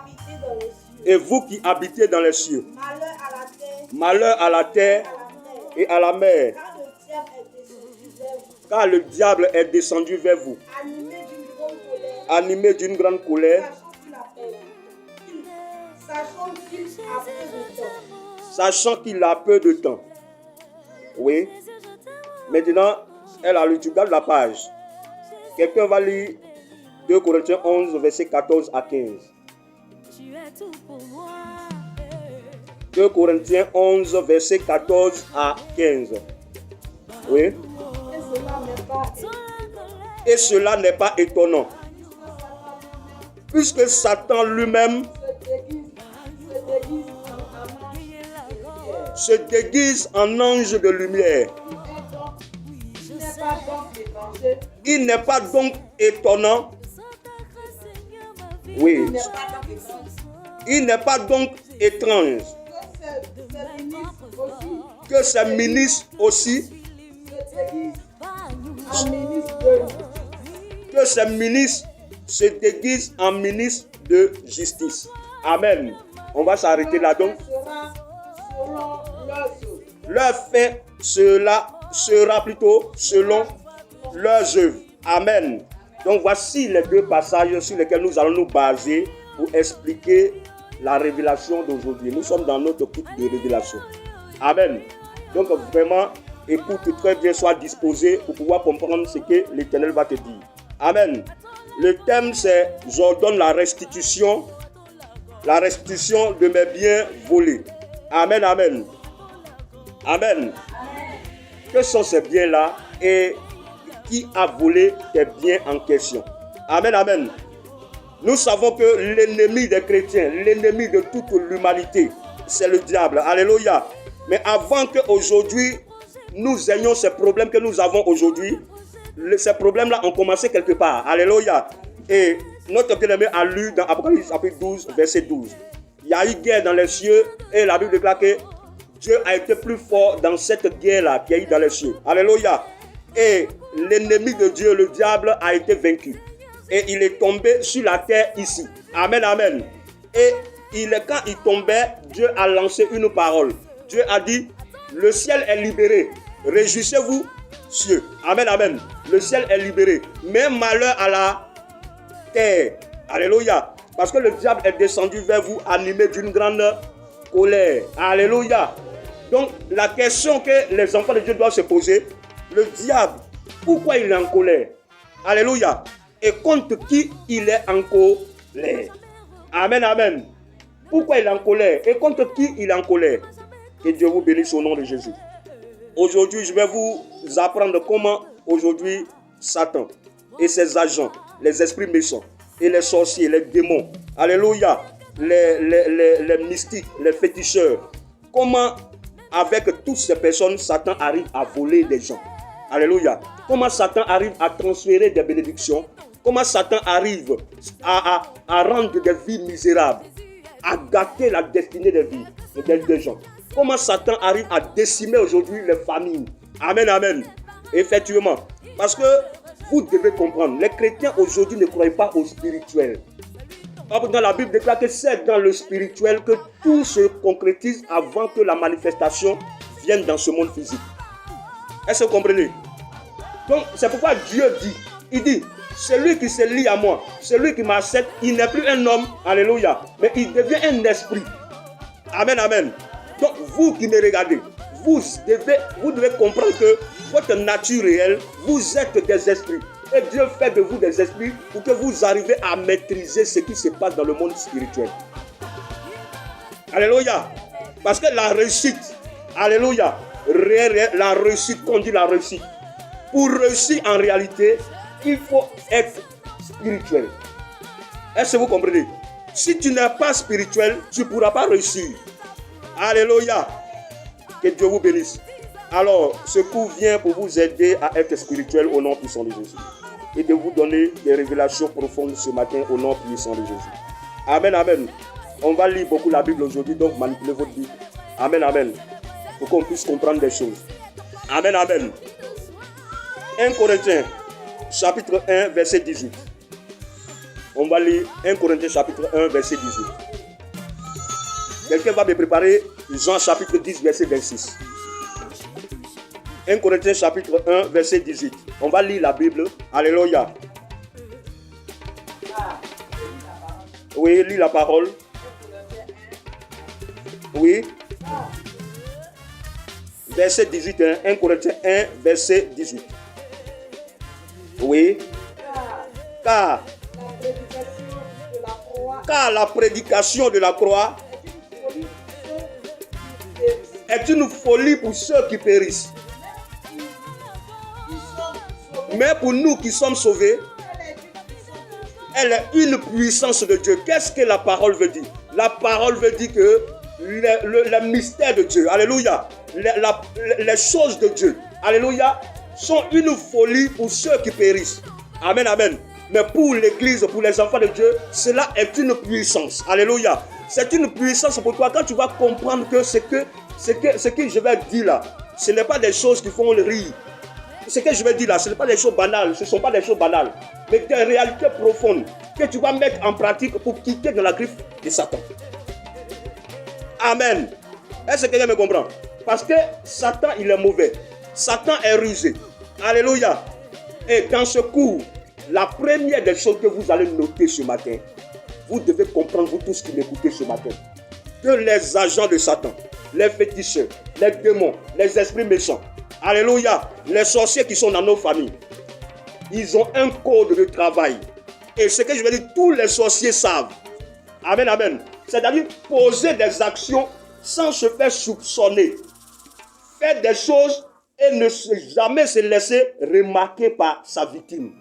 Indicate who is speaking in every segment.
Speaker 1: habitez dans les cieux.
Speaker 2: Et vous qui habitez dans les cieux.
Speaker 1: Malheur à la terre
Speaker 2: Et à la mer.
Speaker 1: Car le diable est descendu vers
Speaker 2: Car le diable est descendu vers
Speaker 1: vous.
Speaker 2: vous.
Speaker 1: Animé d'une grande colère.
Speaker 2: Animé d'une grande colère.
Speaker 1: Sachant qu'il a peu de temps.
Speaker 2: Oui. Maintenant, elle a lu, tu gardes la page. Quelqu'un va lire 2 Corinthiens 11, verset 14 à 15. 2 Corinthiens 11, verset 14 à 15. Oui. Et cela n'est pas étonnant. Puisque Satan lui-même se déguise en ange de lumière. Il n'est pas donc étonnant. Oui. Il n'est pas donc étrange que ces ministres aussi, que ces ministres se déguisent en ministres de justice. Amen. On va s'arrêter là donc. Leur fait sera plutôt selon leurs œuvres. Amen. Donc voici les 2 passages sur lesquels nous allons nous baser pour expliquer la révélation d'aujourd'hui. Nous sommes dans notre kit de révélation. Amen. Donc vraiment, écoute très bien, sois disposé pour pouvoir comprendre ce que l'Éternel va te dire. Amen. Le thème c'est « J'ordonne la restitution de mes biens volés ». Amen, amen. Amen. Que sont ces biens-là et qui a volé tes biens en question? Amen, amen. Nous savons que l'ennemi des chrétiens, l'ennemi de toute l'humanité, c'est le diable. Alléluia. Mais avant qu'aujourd'hui, nous ayons ces problèmes que nous avons aujourd'hui, ces problèmes-là ont commencé quelque part. Alléluia. Et notre bien-aimé a lu dans Apocalypse chapitre 12, verset 12. Il y a eu guerre dans les cieux et la Bible déclare que Dieu a été plus fort dans cette guerre-là qui a eu dans les cieux. Alléluia. Et l'ennemi de Dieu, le diable, a été vaincu. Et il est tombé sur la terre ici. Amen, amen. Et quand il tombait, Dieu a lancé une parole. Dieu a dit, le ciel est libéré. Réjouissez-vous, cieux. Amen, amen. Le ciel est libéré. Mais malheur à la terre. Alléluia. Parce que le diable est descendu vers vous animé d'une grande colère. Alléluia. Donc, la question que les enfants de Dieu doivent se poser, le diable, pourquoi il est en colère? Alléluia. Et contre qui il est en colère? Amen, amen. Pourquoi il est en colère? Et contre qui il est en colère? Que Dieu vous bénisse au nom de Jésus. Aujourd'hui, je vais vous apprendre comment aujourd'hui Satan et ses agents, les esprits méchants et les sorciers, les démons, alléluia, les mystiques, les féticheurs, comment avec toutes ces personnes, Satan arrive à voler des gens. Alléluia. Comment Satan arrive à transférer des bénédictions. Comment Satan arrive à rendre des vies misérables, à gâter la destinée des vies des gens. Comment Satan arrive à décimer aujourd'hui les familles. Amen, amen. Effectivement. Parce que vous devez comprendre, les chrétiens aujourd'hui ne croient pas au spirituel. Dans la Bible déclare que c'est dans le spirituel que tout se concrétise avant que la manifestation vienne dans ce monde physique. Est-ce que vous comprenez? Donc c'est pourquoi Dieu dit, il dit, celui qui se lie à moi, celui qui m'accepte, il n'est plus un homme, alléluia, mais il devient un esprit. Amen, amen. Donc vous qui me regardez, vous devez comprendre que votre nature réelle, vous êtes des esprits. Et Dieu fait de vous des esprits pour que vous arrivez à maîtriser ce qui se passe dans le monde spirituel. Alléluia. Parce que la réussite, alléluia, la réussite, qu'on dit la réussite. Pour réussir en réalité, il faut être spirituel. Est-ce que vous comprenez? Si tu n'es pas spirituel, tu ne pourras pas réussir. Alléluia. Que Dieu vous bénisse. Alors, ce cours vient pour vous aider à être spirituel au nom puissant de Jésus. Et de vous donner des révélations profondes ce matin au nom puissant de Jésus. Amen, amen. On va lire beaucoup la Bible aujourd'hui, donc manipulez votre Bible. Amen, amen. Pour qu'on puisse comprendre des choses. Amen, amen. 1 Corinthiens, chapitre 1, verset 18. On va lire 1 Corinthiens chapitre 1, verset 18. Quelqu'un va me préparer Jean chapitre 10, verset 26. 1 Corinthiens chapitre 1, verset 18. On va lire la Bible. Alléluia. Oui, lis la parole. Oui. Verset 18, 1 Corinthiens 1, verset 18. Oui. Car la prédication de la croix est une folie pour ceux qui périssent. Mais pour nous qui sommes sauvés, elle est une puissance de Dieu. Qu'est-ce que la parole veut dire? La parole veut dire que le mystère de Dieu, alléluia, les choses de Dieu, alléluia, sont une folie pour ceux qui périssent. Amen, amen. Mais pour l'église, pour les enfants de Dieu, cela est une puissance. Alléluia. C'est une puissance pour toi quand tu vas comprendre que ce que je vais dire là, ce n'est pas des choses qui font rire. Ce que je vais dire là, ce n'est pas des choses banales. Ce ne sont pas des choses banales. Mais des réalités profondes que tu vas mettre en pratique pour quitter de la griffe de Satan. Amen. Est-ce que quelqu'un me comprend? Parce que Satan, il est mauvais. Satan est rusé. Alléluia. Et dans ce cours, la première des choses que vous allez noter ce matin, vous devez comprendre, vous tous qui m'écoutez ce matin, que les agents de Satan, les féticheurs, les démons, les esprits méchants, alléluia, les sorciers qui sont dans nos familles, ils ont un code de travail. Et ce que je veux dire, tous les sorciers savent. Amen, amen. C'est-à-dire poser des actions sans se faire soupçonner. Faire des choses et ne jamais se laisser remarquer par sa victime.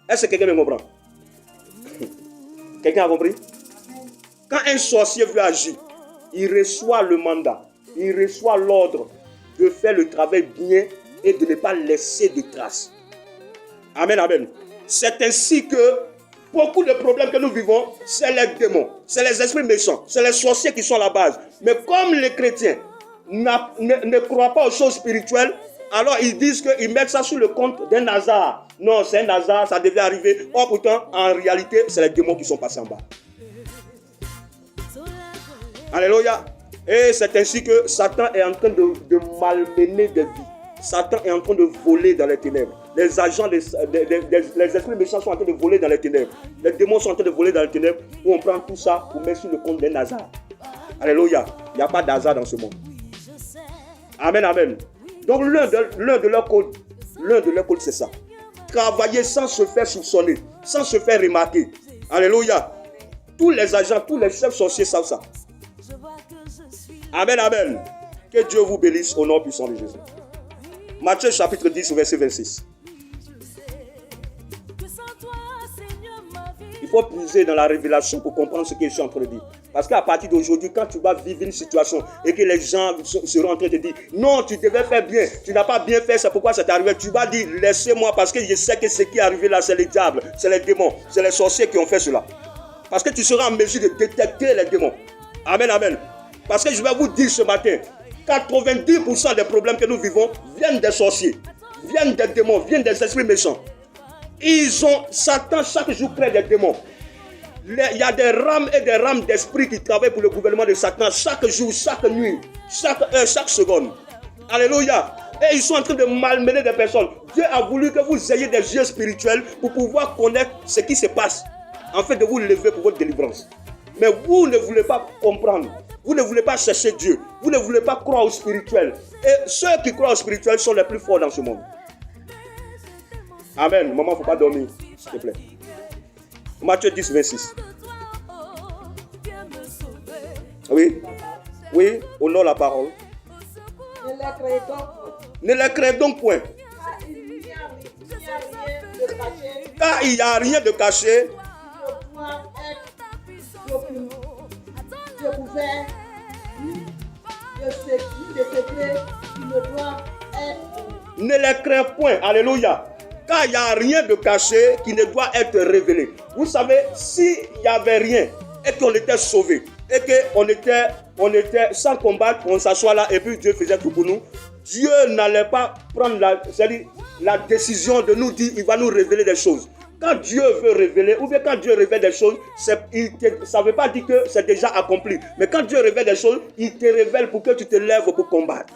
Speaker 2: Est-ce que quelqu'un me comprend? Quelqu'un a compris? Quand un sorcier veut agir, il reçoit le mandat, il reçoit l'ordre de faire le travail bien et de ne pas laisser de traces. Amen, amen. C'est ainsi que beaucoup de problèmes que nous vivons, c'est les démons, c'est les esprits méchants, c'est les sorciers qui sont à la base. Mais comme les chrétiens ne croient pas aux choses spirituelles, alors ils disent qu'ils mettent ça sous le compte d'un hasard. Non, c'est un hasard, ça devait arriver. Or pourtant, en réalité, c'est les démons qui sont passés en bas. Alléluia. Et c'est ainsi que Satan est en train de malmener des vies. Satan est en train de voler dans les ténèbres. Les agents, les esprits méchants sont en train de voler dans les ténèbres. Les démons sont en train de voler dans les ténèbres. Où on prend tout ça pour mettre sur le compte d'un hasard. Alléluia. Il n'y a pas d'hasard dans ce monde. Amen, amen. Donc l'un de leurs codes, c'est ça. Travailler sans se faire soupçonner, sans se faire remarquer. Alléluia. Tous les agents, tous les chefs sorciers savent ça. Amen, amen. Que Dieu vous bénisse au nom puissant de Jésus. Matthieu chapitre 10, verset 26. Il faut puiser dans la révélation pour comprendre ce que je suis en train de dire. Parce qu'à partir d'aujourd'hui, quand tu vas vivre une situation et que les gens seront en train de te dire non, tu devais faire bien, tu n'as pas bien fait, c'est pourquoi ça t'est arrivé. Tu vas dire laissez-moi parce que je sais que ce qui est arrivé là, c'est les diables, c'est les démons, c'est les sorciers qui ont fait cela. Parce que tu seras en mesure de détecter les démons. Amen, amen. Parce que je vais vous dire ce matin, 90% des problèmes que nous vivons viennent des sorciers, viennent des démons, viennent des esprits méchants. Satan chaque jour crée des démons. Il y a des rames et des rames d'esprit qui travaillent pour le gouvernement de Satan chaque jour, chaque nuit, chaque heure, chaque seconde. Alléluia. Et ils sont en train de malmener des personnes. Dieu a voulu que vous ayez des yeux spirituels pour pouvoir connaître ce qui se passe, en fait de vous lever pour votre délivrance. Mais vous ne voulez pas comprendre. Vous ne voulez pas chercher Dieu. Vous ne voulez pas croire au spirituel. Et ceux qui croient au spirituel sont les plus forts dans ce monde. Amen. Maman, il ne faut pas dormir, s'il te plaît. Matthieu 10, 26. Oui. Oui, honore la parole. Ne les crée donc point. Car il n'y a rien de caché. Ne les crains point. Alléluia. Car il n'y a rien de caché qui ne doit être révélé. Vous savez, s'il n'y avait rien et qu'on était sauvé et qu'on était sans combattre, on s'assoit là et puis Dieu faisait tout pour nous, Dieu n'allait pas prendre la décision de nous dire il va nous révéler des choses. Quand Dieu veut révéler, ou bien quand Dieu révèle des choses, ça ne veut pas dire que c'est déjà accompli. Mais quand Dieu révèle des choses, il te révèle pour que tu te lèves pour combattre.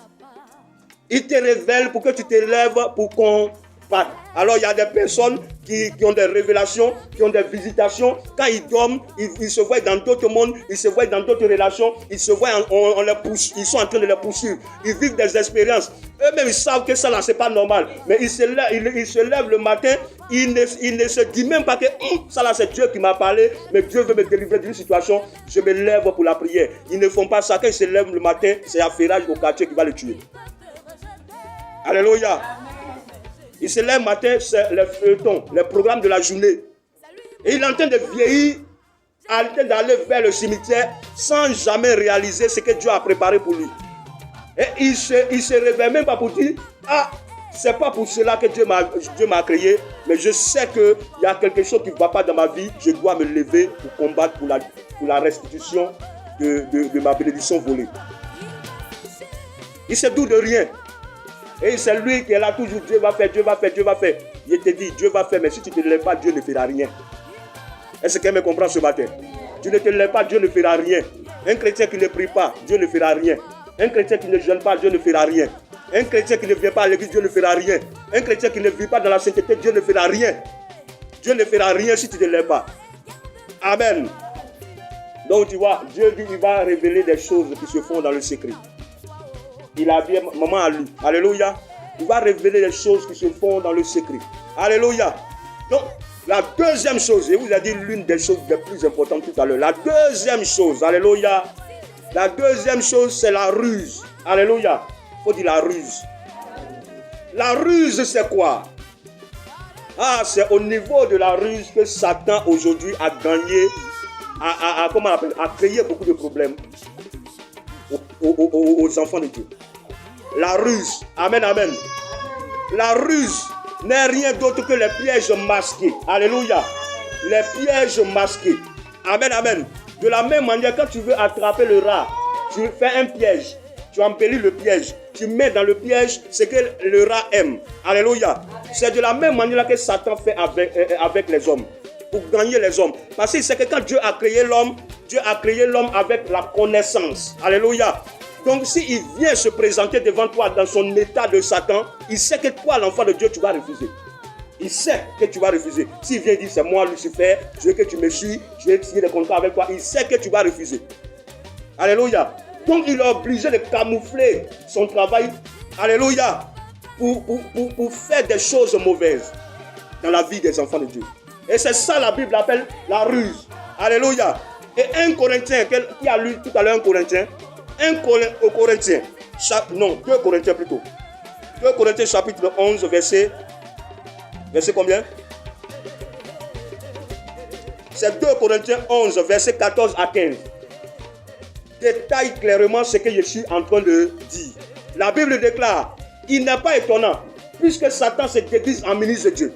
Speaker 2: Il te révèle pour que tu te lèves pour combattre. Alors il y a des personnes qui ont des révélations, qui ont des visitations. Quand ils dorment, ils se voient dans d'autres mondes, ils se voient dans d'autres relations, ils se voient, on les pousse, ils sont en train de les poursuivre. Ils vivent des expériences. Eux-mêmes, ils savent que ça là, c'est pas normal. Mais ils se lèvent le matin, ils ne se disent même pas que ça là, c'est Dieu qui m'a parlé, mais Dieu veut me délivrer d'une situation, je me lève pour la prière. Ils ne font pas ça. Quand ils se lèvent le matin, c'est affairage au quartier qui va le tuer. Alléluia. Il se lève le matin, c'est les feuilletons, les programmes de la journée. Et il est en train de vieillir, en train d'aller vers le cimetière sans jamais réaliser ce que Dieu a préparé pour lui. Et il se réveille même pas pour dire, c'est pas pour cela que Dieu m'a créé, mais je sais qu'il y a quelque chose qui ne va pas dans ma vie, je dois me lever pour combattre pour la restitution de ma bénédiction volée. Il se doute de rien. Et c'est lui qui est là toujours, Dieu va faire, Dieu va faire, Dieu va faire. Il te dit, Dieu va faire, mais si tu ne te lèves pas, Dieu ne fera rien. Est-ce que quelqu'un me comprend ce matin? Tu ne te lèves pas, Dieu ne fera rien. Un chrétien qui ne prie pas, Dieu ne fera rien. Un chrétien qui ne jeûne pas, Dieu ne fera rien. Un chrétien qui ne vient pas à l'église, Dieu ne fera rien. Un chrétien qui ne vit pas dans la sainteté, Dieu ne fera rien. Dieu ne fera rien si tu ne te lèves pas. Amen. Donc tu vois, Dieu dit, il va révéler des choses qui se font dans le secret. Il a bien maman à lui. Alléluia. Il va révéler les choses qui se font dans le secret. Alléluia. Donc, la deuxième chose, je vous ai dit l'une des choses les plus importantes tout à l'heure. La deuxième chose, alléluia. La deuxième chose, c'est la ruse. Alléluia. Il faut dire la ruse. La ruse, c'est quoi? C'est au niveau de la ruse que Satan aujourd'hui a gagné, comment on appelle, a créé beaucoup de problèmes aux enfants de Dieu. La ruse. Amen, amen. La ruse n'est rien d'autre que les pièges masqués. Alléluia. Les pièges masqués. Amen, amen. De la même manière, quand tu veux attraper le rat, tu fais un piège. Tu embellis le piège. Tu mets dans le piège ce que le rat aime. Alléluia. C'est de la même manière que Satan fait avec les hommes. Pour gagner les hommes. Parce qu'il sait que quand Dieu a créé l'homme avec la connaissance. Alléluia. Donc s'il vient se présenter devant toi dans son état de Satan, il sait que toi, l'enfant de Dieu, tu vas refuser. Il sait que tu vas refuser. S'il vient dire, c'est moi Lucifer, je veux que tu me suis, je vais signer des contrats avec toi, il sait que tu vas refuser. Alléluia. Donc il est obligé de camoufler son travail. Alléluia. Pour faire des choses mauvaises dans la vie des enfants de Dieu. Et c'est ça la Bible appelle la ruse. Alléluia. Et 1 Corinthien, qui a lu tout à l'heure 1 Corinthien, 2 Corinthiens plutôt. 2 Corinthiens chapitre 11, verset combien? C'est 2 Corinthiens 11, verset 14 à 15. Détaille clairement ce que je suis en train de dire. La Bible déclare, il n'est pas étonnant, puisque Satan se déguise en ministre de Dieu.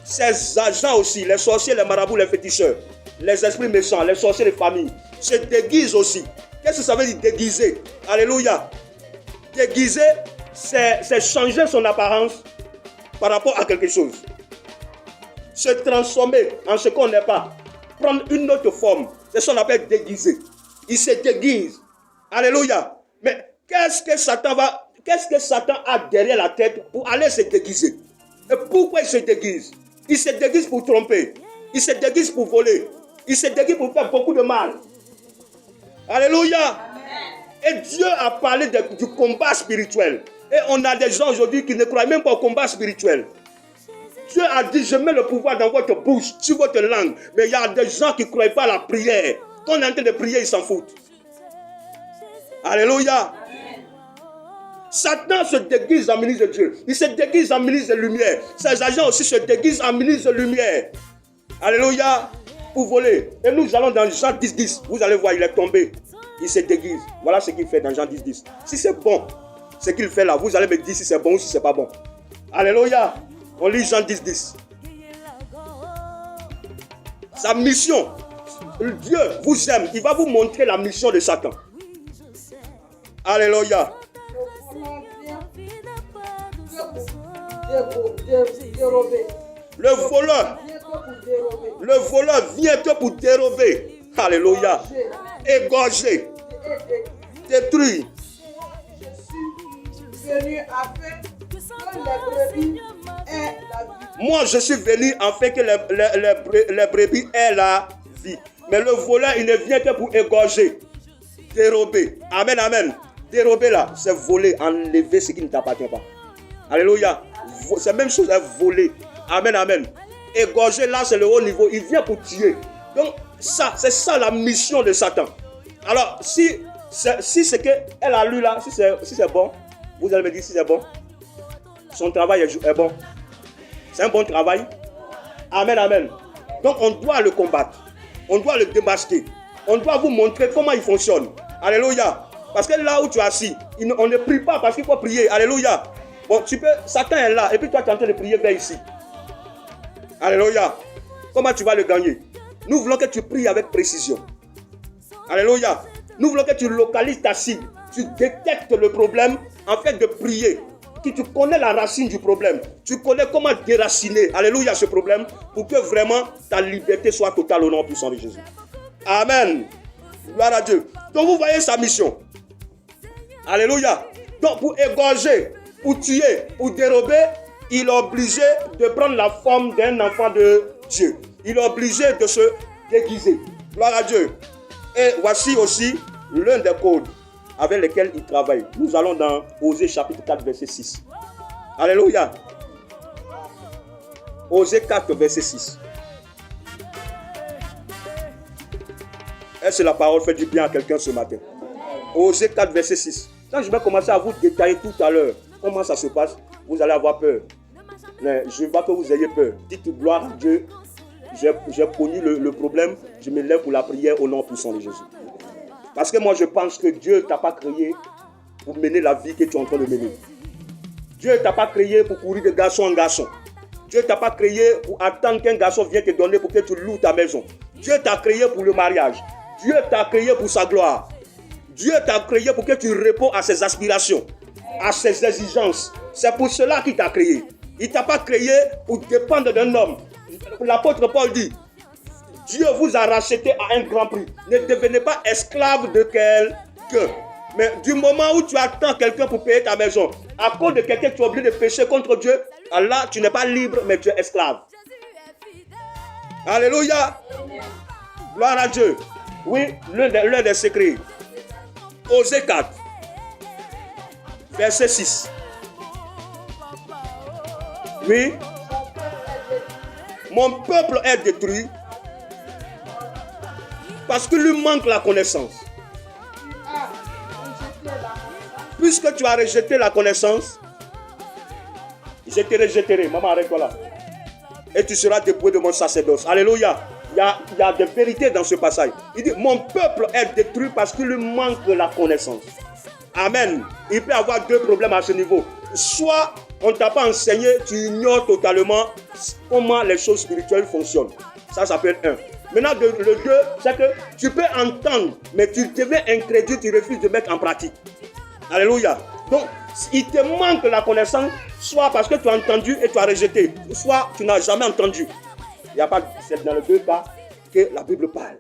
Speaker 2: Ses agents aussi, les sorciers, les marabouts, les féticheurs, les esprits méchants, les sorciers de famille, se déguisent aussi. Qu'est-ce que ça veut dire déguiser? Alléluia. Déguiser, c'est changer son apparence par rapport à quelque chose. Se transformer en ce qu'on n'est pas. Prendre une autre forme. C'est ce qu'on appelle déguiser. Il se déguise. Alléluia. Mais qu'est-ce que Satan a derrière la tête pour aller se déguiser? Et pourquoi il se déguise? Il se déguise pour tromper. Il se déguise pour voler. Il se déguise pour faire beaucoup de mal. Alléluia. Amen. Et Dieu a parlé du combat spirituel. Et on a des gens aujourd'hui qui ne croient même pas au combat spirituel. Dieu a dit, je mets le pouvoir dans votre bouche, sur votre langue. Mais il y a des gens qui ne croient pas à la prière. Quand on est en train de prier, ils s'en foutent. Alléluia. Amen. Satan se déguise en ministre de Dieu. Il se déguise en ministre de lumière. Ses agents aussi se déguisent en ministre de lumière. Alléluia. Pour voler. Et nous allons dans Jean 10:10. Vous allez voir, il est tombé. Il se déguise. Voilà ce qu'il fait dans Jean 10:10. Si c'est bon, ce qu'il fait là, vous allez me dire si c'est bon ou si c'est pas bon. Alléluia. On lit Jean 10:10. Sa mission. Dieu vous aime. Il va vous montrer la mission de Satan. Alléluia. Le voleur Le voleur vient que pour dérober. Alléluia. Égorger. Détruire. Moi, je suis venu afin que les brebis aient la vie. Mais le voleur, il ne vient que pour égorger, dérober. Amen, amen. Dérober là, c'est voler, enlever ce qui ne t'appartient pas. Alléluia. C'est la même chose à voler. Amen, amen. Égorger là, c'est le haut niveau. Il vient pour tuer. Donc, ça, c'est ça la mission de Satan. Alors, si c'est qu'elle a lu là, si c'est bon, vous allez me dire si c'est bon. Son travail est bon. C'est un bon travail. Amen, amen. Donc, on doit le combattre. On doit le démasquer. On doit vous montrer comment il fonctionne. Alléluia. Parce que là où tu es assis, on ne prie pas parce qu'il faut prier. Alléluia. Bon, Satan est là et puis toi tu es en train de prier vers ici. Alléluia. Comment tu vas le gagner? Nous voulons que tu pries avec précision. Alléluia. Nous voulons que tu localises ta cible. Tu détectes le problème en fait de prier. Que tu connais la racine du problème. Tu connais comment déraciner. Alléluia ce problème pour que vraiment ta liberté soit totale au nom puissant de Jésus. Amen. Gloire à Dieu. Donc vous voyez sa mission. Alléluia. Donc pour égorger, pour tuer, pour dérober, il est obligé de prendre la forme d'un enfant de Dieu. Il est obligé de se déguiser. Gloire à Dieu. Et voici aussi l'un des codes avec lesquels il travaille. Nous allons dans Osée chapitre 4 verset 6. Alléluia. Osée 4 verset 6. Est-ce que la parole fait du bien à quelqu'un ce matin? Osée 4 verset 6. Quand je vais commencer à vous détailler tout à l'heure comment ça se passe, vous allez avoir peur. Mais je ne veux pas que vous ayez peur. Dites gloire à Dieu. J'ai connu le problème. Je me lève pour la prière au nom puissant de Jésus. Parce que moi je pense que Dieu ne t'a pas créé pour mener la vie que tu es en train de mener. Dieu ne t'a pas créé pour courir de garçon en garçon. Dieu ne t'a pas créé pour attendre qu'un garçon vienne te donner pour que tu loues ta maison. Dieu t'a créé pour le mariage. Dieu t'a créé pour sa gloire. Dieu t'a créé pour que tu réponds à ses aspirations, à ses exigences. C'est pour cela qu'il t'a créé. Il ne t'a pas créé pour dépendre d'un homme. L'apôtre Paul dit, Dieu vous a racheté à un grand prix. Ne devenez pas esclave de quelqu'un. Mais du moment où tu attends quelqu'un pour payer ta maison, à cause de quelqu'un que tu es obligé de pécher contre Dieu, là tu n'es pas libre, mais tu es esclave. Alléluia. Gloire à Dieu. Oui, l'un des secrets. Osée 4, verset 6. Oui. Mon peuple est détruit parce qu'il lui manque la connaissance. Puisque tu as rejeté la connaissance, je te rejetterai. Maman, arrête-toi là. Et tu seras dépouillé de mon sacerdoce. Alléluia. Il y a des vérités dans ce passage. Il dit, mon peuple est détruit parce qu'il lui manque la connaissance. Amen. Il peut y avoir deux problèmes à ce niveau. Soit on ne t'a pas enseigné, tu ignores totalement comment les choses spirituelles fonctionnent. Ça peut être un. Maintenant, le deux, c'est que tu peux entendre, mais tu deviens incrédule, tu refuses de mettre en pratique. Alléluia. Donc, il te manque la connaissance, soit parce que tu as entendu et tu as rejeté, soit tu n'as jamais entendu. Il n'y a pas, c'est dans les deux cas que la Bible parle.